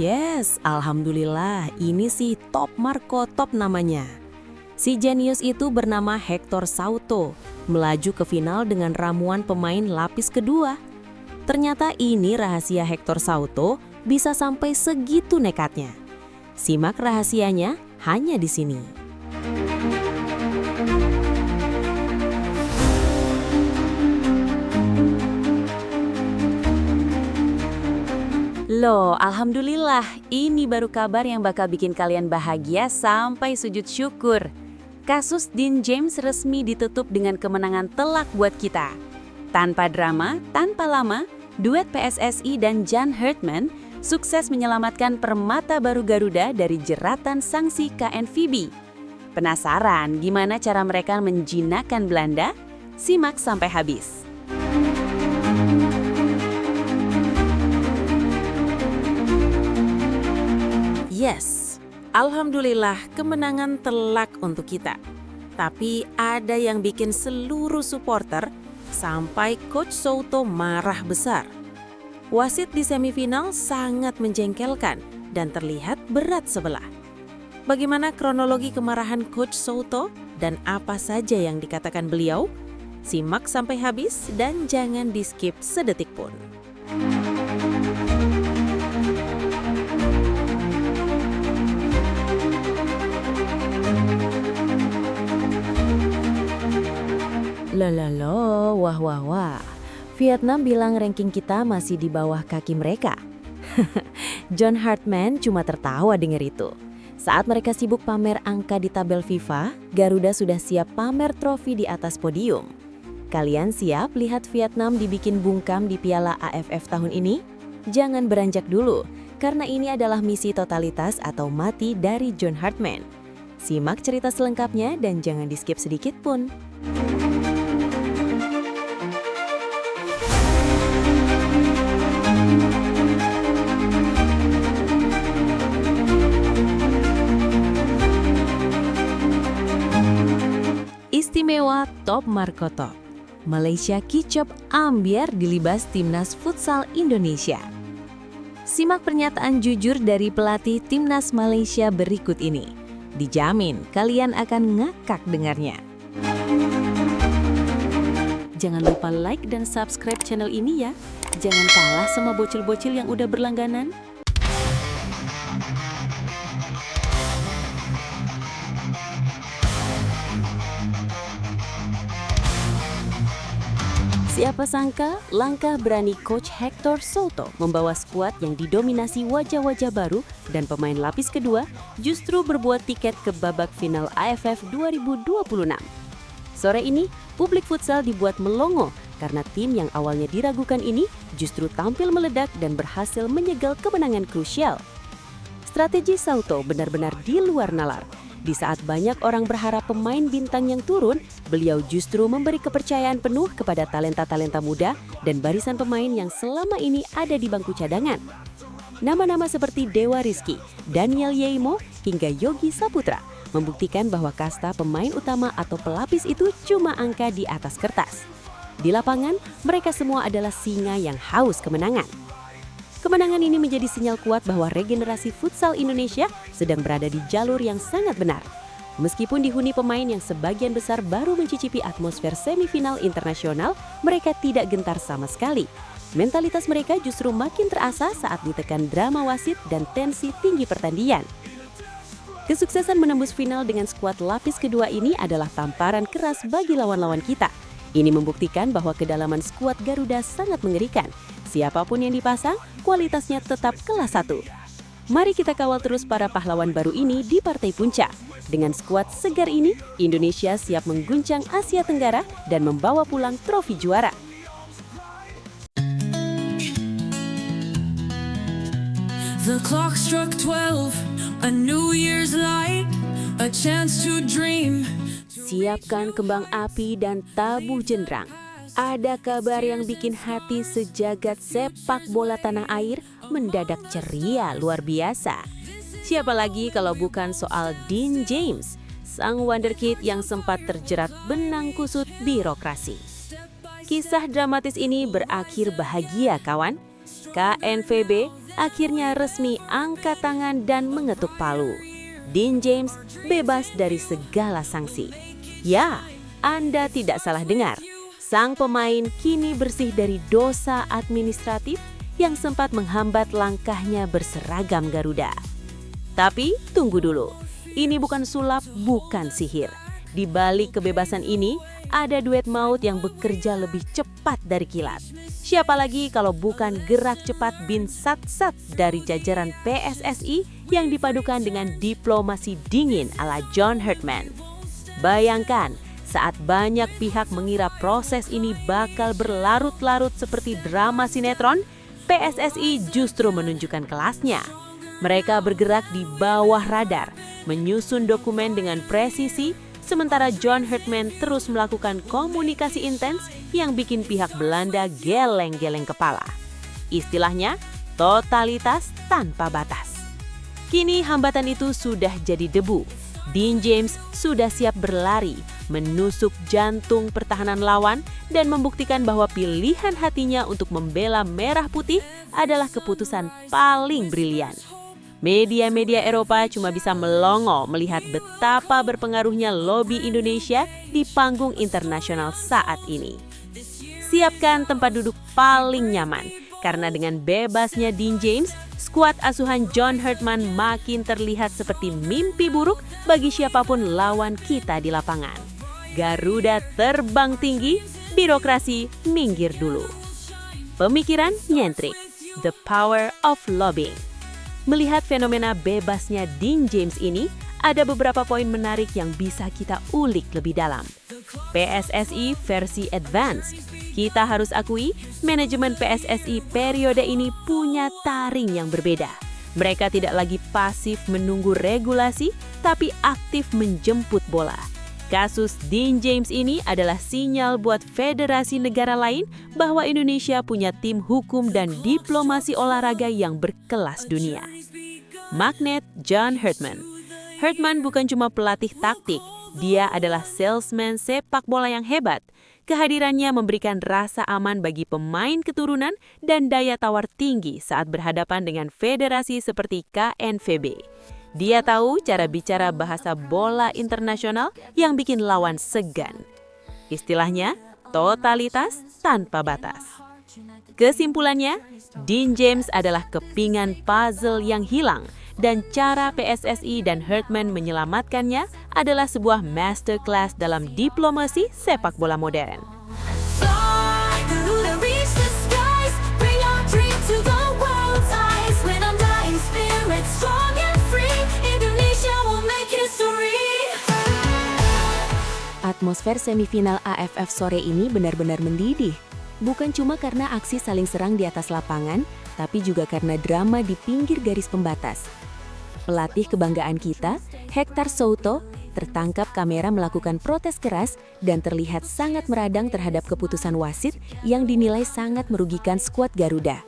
Yes, alhamdulillah, ini sih top Marco top namanya. Si jenius itu bernama Hector Souto, melaju ke final dengan ramuan pemain lapis kedua. Ternyata ini rahasia Hector Souto bisa sampai segitu nekatnya. Simak rahasianya hanya di sini. Loh, alhamdulillah, ini baru kabar yang bakal bikin kalian bahagia sampai sujud syukur. Kasus Dean James resmi ditutup dengan kemenangan telak buat kita. Tanpa drama, tanpa lama, duet PSSI dan Jan Hartman sukses menyelamatkan permata baru Garuda dari jeratan sanksi KNVB. Penasaran gimana cara mereka menjinakkan Belanda? Simak sampai habis. Yes, alhamdulillah kemenangan telak untuk kita. Tapi ada yang bikin seluruh supporter sampai Coach Souto marah besar. Wasit di semifinal sangat menjengkelkan dan terlihat berat sebelah. Bagaimana kronologi kemarahan Coach Souto dan apa saja yang dikatakan beliau? Simak sampai habis dan jangan di-skip sedetik pun. Lololo, wah. Vietnam bilang ranking kita masih di bawah kaki mereka. John Hartman cuma tertawa dengar itu. Saat mereka sibuk pamer angka di tabel FIFA, Garuda sudah siap pamer trofi di atas podium. Kalian siap lihat Vietnam dibikin bungkam di Piala AFF tahun ini? Jangan beranjak dulu, karena ini adalah misi totalitas atau mati dari John Hartman. Simak cerita selengkapnya dan jangan di-skip sedikit pun. Istimewa Top Marco Top. Malaysia kicop ambiar dilibas Timnas Futsal Indonesia. Simak pernyataan jujur dari pelatih Timnas Malaysia berikut ini. Dijamin kalian akan ngakak dengarnya. Jangan lupa like dan subscribe channel ini ya. Jangan kalah sama bocil-bocil yang udah berlangganan. Siapa sangka, langkah berani Coach Hector Souto membawa skuad yang didominasi wajah-wajah baru dan pemain lapis kedua justru berbuat tiket ke babak final AFF 2026. Sore ini, publik futsal dibuat melongo karena tim yang awalnya diragukan ini justru tampil meledak dan berhasil menyegal kemenangan krusial. Strategi Souto benar-benar di luar nalar. Di saat banyak orang berharap pemain bintang yang turun, beliau justru memberi kepercayaan penuh kepada talenta-talenta muda dan barisan pemain yang selama ini ada di bangku cadangan. Nama-nama seperti Dewa Rizky, Daniel Yeimo, hingga Yogi Saputra membuktikan bahwa kasta pemain utama atau pelapis itu cuma angka di atas kertas. Di lapangan, mereka semua adalah singa yang haus kemenangan. Kemenangan ini menjadi sinyal kuat bahwa regenerasi futsal Indonesia sedang berada di jalur yang sangat benar. Meskipun dihuni pemain yang sebagian besar baru mencicipi atmosfer semifinal internasional, mereka tidak gentar sama sekali. Mentalitas mereka justru makin terasa saat ditekan drama wasit dan tensi tinggi pertandingan. Kesuksesan menembus final dengan skuad lapis kedua ini adalah tamparan keras bagi lawan-lawan kita. Ini membuktikan bahwa kedalaman skuad Garuda sangat mengerikan. Siapapun yang dipasang, kualitasnya tetap kelas 1. Mari kita kawal terus para pahlawan baru ini di partai puncak. Dengan skuad segar ini, Indonesia siap mengguncang Asia Tenggara dan membawa pulang trofi juara. The clock struck 12, a New Year's light, a chance to dream. Siapkan kembang api dan tabuh jendrang. Ada kabar yang bikin hati sejagat sepak bola tanah air mendadak ceria luar biasa. Siapa lagi kalau bukan soal Dean James, sang wonderkid yang sempat terjerat benang kusut birokrasi. Kisah dramatis ini berakhir bahagia, kawan. KNVB akhirnya resmi angkat tangan dan mengetuk palu. Dean James bebas dari segala sanksi. Ya, Anda tidak salah dengar. Sang pemain kini bersih dari dosa administratif yang sempat menghambat langkahnya berseragam Garuda. Tapi tunggu dulu, ini bukan sulap, bukan sihir. Di balik kebebasan ini, ada duet maut yang bekerja lebih cepat dari kilat. Siapa lagi kalau bukan gerak cepat bin Sat-Sat dari jajaran PSSI yang dipadukan dengan diplomasi dingin ala John Herdman. Bayangkan, saat banyak pihak mengira proses ini bakal berlarut-larut seperti drama sinetron, PSSI justru menunjukkan kelasnya. Mereka bergerak di bawah radar, menyusun dokumen dengan presisi, sementara John Herdman terus melakukan komunikasi intens yang bikin pihak Belanda geleng-geleng kepala. Istilahnya, totalitas tanpa batas. Kini hambatan itu sudah jadi debu. Dean James sudah siap berlari, menusuk jantung pertahanan lawan, dan membuktikan bahwa pilihan hatinya untuk membela merah putih adalah keputusan paling brilian. Media-media Eropa cuma bisa melongo melihat betapa berpengaruhnya lobi Indonesia di panggung internasional saat ini. Siapkan tempat duduk paling nyaman, karena dengan bebasnya Dean James, skuad asuhan John Herdman makin terlihat seperti mimpi buruk bagi siapapun lawan kita di lapangan. Garuda terbang tinggi, birokrasi minggir dulu. Pemikiran nyentrik, the power of lobbying. Melihat fenomena bebasnya Dean James ini, ada beberapa poin menarik yang bisa kita ulik lebih dalam. PSSI versi advance. Kita harus akui, manajemen PSSI periode ini punya taring yang berbeda. Mereka tidak lagi pasif menunggu regulasi, tapi aktif menjemput bola. Kasus Dean James ini adalah sinyal buat federasi negara lain bahwa Indonesia punya tim hukum dan diplomasi olahraga yang berkelas dunia. Magnet John Herdman. Herdman bukan cuma pelatih taktik, dia adalah salesman sepak bola yang hebat. Kehadirannya memberikan rasa aman bagi pemain keturunan dan daya tawar tinggi saat berhadapan dengan federasi seperti KNVB. Dia tahu cara bicara bahasa bola internasional yang bikin lawan segan. Istilahnya, totalitas tanpa batas. Kesimpulannya, Dean James adalah kepingan puzzle yang hilang dan cara PSSI dan Herdman menyelamatkannya adalah sebuah masterclass dalam diplomasi sepak bola modern. Atmosfer semifinal AFF sore ini benar-benar mendidih. Bukan cuma karena aksi saling serang di atas lapangan, tapi juga karena drama di pinggir garis pembatas. Pelatih kebanggaan kita, Hector Souto, tertangkap kamera melakukan protes keras dan terlihat sangat meradang terhadap keputusan wasit yang dinilai sangat merugikan skuad Garuda.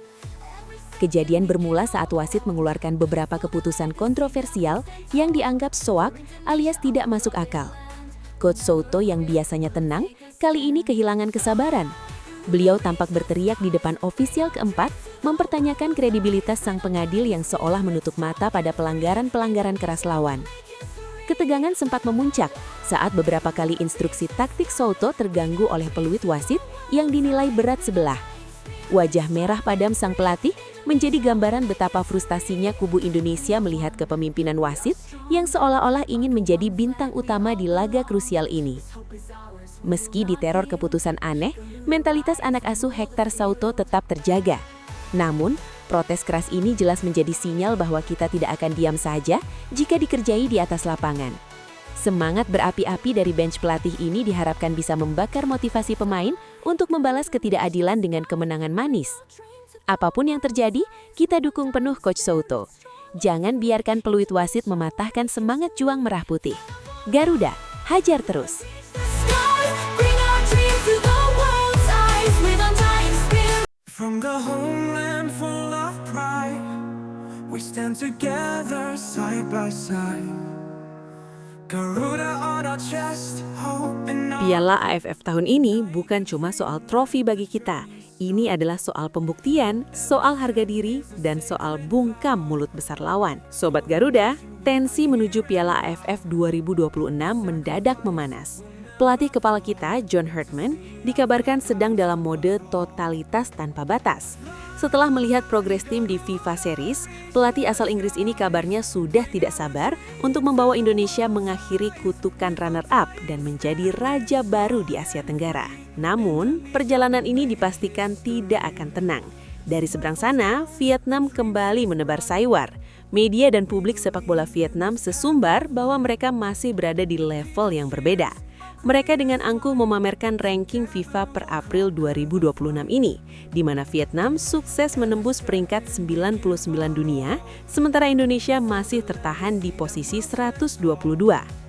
Kejadian bermula saat wasit mengeluarkan beberapa keputusan kontroversial yang dianggap soak alias tidak masuk akal. Coach Souto yang biasanya tenang, kali ini kehilangan kesabaran. Beliau tampak berteriak di depan ofisial keempat, mempertanyakan kredibilitas sang pengadil yang seolah menutup mata pada pelanggaran-pelanggaran keras lawan. Ketegangan sempat memuncak saat beberapa kali instruksi taktik Souto terganggu oleh peluit wasit yang dinilai berat sebelah. Wajah merah padam sang pelatih menjadi gambaran betapa frustasinya kubu Indonesia melihat kepemimpinan wasit yang seolah-olah ingin menjadi bintang utama di laga krusial ini. Meski diteror keputusan aneh, mentalitas anak asuh Hector Souto tetap terjaga. Namun, protes keras ini jelas menjadi sinyal bahwa kita tidak akan diam saja jika dikerjai di atas lapangan. Semangat berapi-api dari bench pelatih ini diharapkan bisa membakar motivasi pemain untuk membalas ketidakadilan dengan kemenangan manis. Apapun yang terjadi, kita dukung penuh Coach Souto. Jangan biarkan peluit wasit mematahkan semangat juang merah putih. Garuda, hajar terus! From the homeland full of pride, we stand together side by side. Garuda on our chest, hope in our... Piala AFF tahun ini bukan cuma soal trofi bagi kita. Ini adalah soal pembuktian, soal harga diri, dan soal bungkam mulut besar lawan. Sobat Garuda, tensi menuju Piala AFF 2026 mendadak memanas. Pelatih kepala kita, John Herdman, dikabarkan sedang dalam mode totalitas tanpa batas. Setelah melihat progres tim di FIFA Series, pelatih asal Inggris ini kabarnya sudah tidak sabar untuk membawa Indonesia mengakhiri kutukan runner-up dan menjadi raja baru di Asia Tenggara. Namun, perjalanan ini dipastikan tidak akan tenang. Dari seberang sana, Vietnam kembali menebar saiwar. Media dan publik sepak bola Vietnam sesumbar bahwa mereka masih berada di level yang berbeda. Mereka dengan angkuh memamerkan ranking FIFA per April 2026 ini, di mana Vietnam sukses menembus peringkat 99 dunia, sementara Indonesia masih tertahan di posisi 122.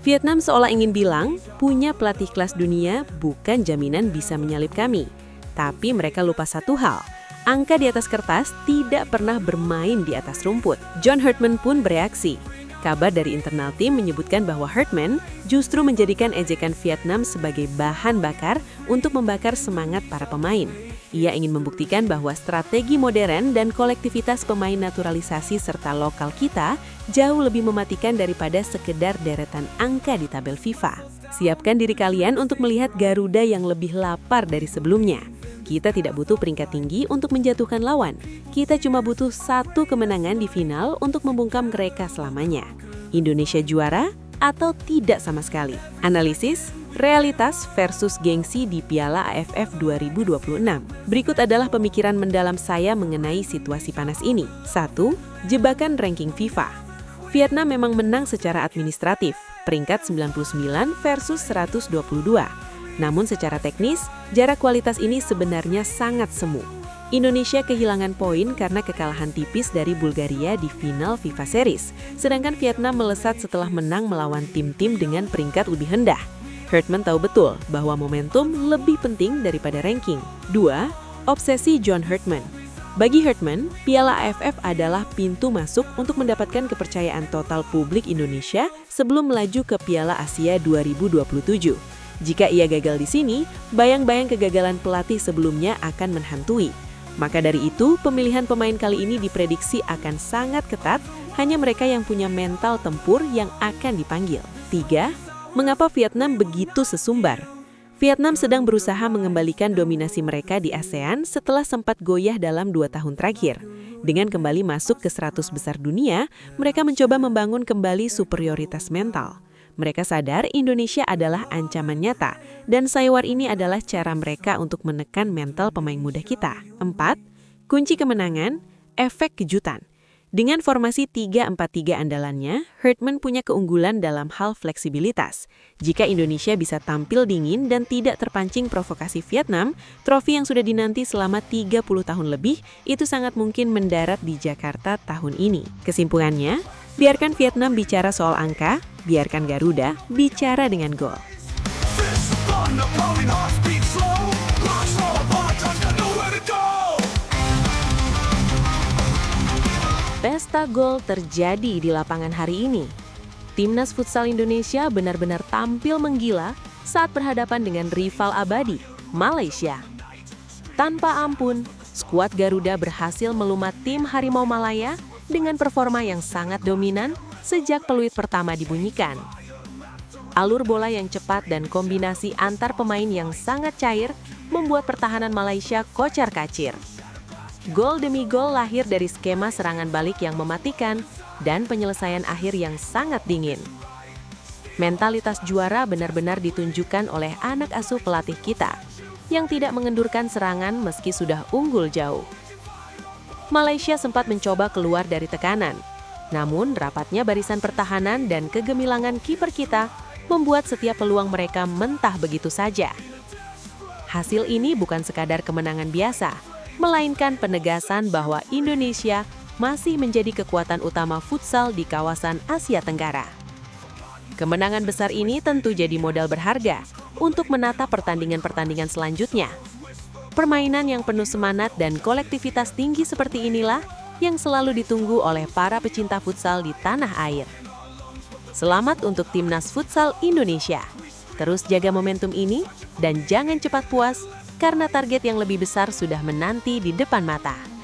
Vietnam seolah ingin bilang, punya pelatih kelas dunia bukan jaminan bisa menyalip kami. Tapi mereka lupa satu hal, angka di atas kertas tidak pernah bermain di atas rumput. John Herdman pun bereaksi. Kabar dari internal tim menyebutkan bahwa Herdman justru menjadikan ejekan Vietnam sebagai bahan bakar untuk membakar semangat para pemain. Ia ingin membuktikan bahwa strategi modern dan kolektivitas pemain naturalisasi serta lokal kita jauh lebih mematikan daripada sekedar deretan angka di tabel FIFA. Siapkan diri kalian untuk melihat Garuda yang lebih lapar dari sebelumnya. Kita tidak butuh peringkat tinggi untuk menjatuhkan lawan. Kita cuma butuh satu kemenangan di final untuk membungkam mereka selamanya. Indonesia juara atau tidak sama sekali. Analisis, realitas versus gengsi di Piala AFF 2026. Berikut adalah pemikiran mendalam saya mengenai situasi panas ini. 1. Jebakan ranking FIFA. Vietnam memang menang secara administratif, peringkat 99 versus 122. Namun secara teknis, jarak kualitas ini sebenarnya sangat semu. Indonesia kehilangan poin karena kekalahan tipis dari Bulgaria di final FIFA Series, sedangkan Vietnam melesat setelah menang melawan tim-tim dengan peringkat lebih rendah. Herdman tahu betul bahwa momentum lebih penting daripada ranking. 2. Obsesi John Herdman. Bagi Herdman, Piala AFF adalah pintu masuk untuk mendapatkan kepercayaan total publik Indonesia sebelum melaju ke Piala Asia 2027. Jika ia gagal di sini, bayang-bayang kegagalan pelatih sebelumnya akan menghantui. Maka dari itu, pemilihan pemain kali ini diprediksi akan sangat ketat, hanya mereka yang punya mental tempur yang akan dipanggil. 3. Mengapa Vietnam begitu sesumbar? Vietnam sedang berusaha mengembalikan dominasi mereka di ASEAN setelah sempat goyah dalam 2 tahun terakhir. Dengan kembali masuk ke 100 besar dunia, mereka mencoba membangun kembali superioritas mental. Mereka sadar Indonesia adalah ancaman nyata, dan saiwar ini adalah cara mereka untuk menekan mental pemain muda kita. 4. Kunci kemenangan, efek kejutan. Dengan formasi 3-4-3 andalannya, Herdman punya keunggulan dalam hal fleksibilitas. Jika Indonesia bisa tampil dingin dan tidak terpancing provokasi Vietnam, trofi yang sudah dinanti selama 30 tahun lebih, itu sangat mungkin mendarat di Jakarta tahun ini. Kesimpulannya, biarkan Vietnam bicara soal angka, biarkan Garuda bicara dengan gol. Pesta gol terjadi di lapangan hari ini. Timnas Futsal Indonesia benar-benar tampil menggila saat berhadapan dengan rival abadi, Malaysia. Tanpa ampun, skuad Garuda berhasil melumat tim Harimau Malaya dengan performa yang sangat dominan sejak peluit pertama dibunyikan. Alur bola yang cepat dan kombinasi antar pemain yang sangat cair membuat pertahanan Malaysia kocar-kacir. Gol demi gol lahir dari skema serangan balik yang mematikan dan penyelesaian akhir yang sangat dingin. Mentalitas juara benar-benar ditunjukkan oleh anak asuh pelatih kita, yang tidak mengendurkan serangan meski sudah unggul jauh. Malaysia sempat mencoba keluar dari tekanan, namun rapatnya barisan pertahanan dan kegemilangan kiper kita membuat setiap peluang mereka mentah begitu saja. Hasil ini bukan sekadar kemenangan biasa, melainkan penegasan bahwa Indonesia masih menjadi kekuatan utama futsal di kawasan Asia Tenggara. Kemenangan besar ini tentu jadi modal berharga untuk menata pertandingan-pertandingan selanjutnya. Permainan yang penuh semangat dan kolektivitas tinggi seperti inilah yang selalu ditunggu oleh para pecinta futsal di tanah air. Selamat untuk Timnas Futsal Indonesia. Terus jaga momentum ini dan jangan cepat puas karena target yang lebih besar sudah menanti di depan mata.